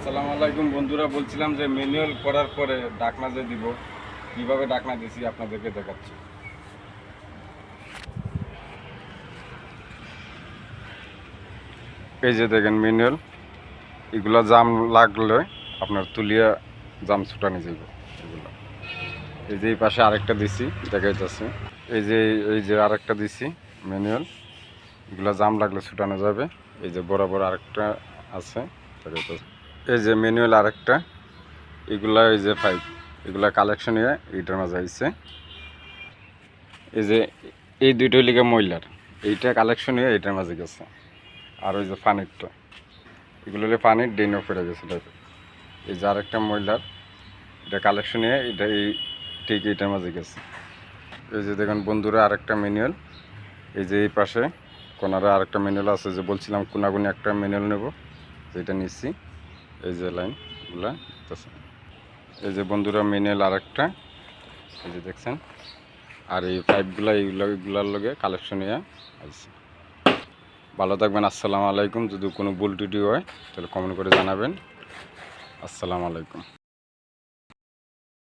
আসসালামু আলাইকুম বন্ধুরা, বলছিলাম যে ম্যানুয়াল করার পরে ডাকনা যে দিব, কিভাবে ডাকনা দিছি আপনাদেরকে দেখাচ্ছি। এই যে দেখেন ম্যানুয়াল, এগুলা জাম লাগলে আপনার তুলিয়া জাম ছুটানি যাইব। এগুলো এই যে এই পাশে আরেকটা দিছি দেখাইতেছে, এই যে আরেকটা দিছি ম্যানুয়াল, এগুলা জাম লাগলে ছুটানো যাবে। এই যে বরাবর আরেকটা আছে দেখাইতেছে। এই যে ম্যানুয়াল আরেকটা, এগুলা এই যে পাইপ, এগুলা কালেকশন হয়ে এইটার মাঝে আইছে। এই যে এই দুইটা লিগে ময়লার, এইটা কালেকশন হয়ে এইটার মাঝে গেছে। আর ওই যে পানিরটা, এগুলো হলে পানির ড্রেন ফেরে গেছে টাইপের। এই যে আরেকটা ময়লার, এটা কালেকশন হয়ে এটা এই ঠিক এইটার মাঝে গেছে। এই যে দেখুন বন্ধুরা আরেকটা ম্যানুয়াল, এই যে এই পাশে কোনারে আরেকটা ম্যানুয়াল আছে, যে বলছিলাম কোনাগুনি একটা ম্যানুয়াল নেব, যেটা নিচ্ছি। এই যে লাইনগুলা দেখতেছে, এই যে বন্ধুরা ম্যানুয়াল আরেকটা, এই যে দেখছেন। আর এই পাইপগুলা এইগুলার লগে কালেকশন হয়ে আসছে। ভালো থাকবেন, আসসালামু আলাইকুম। যদি কোনো ভুল ত্রুটি হয় তাহলে কমেন্ট করে জানাবেন। আসসালামু আলাইকুম।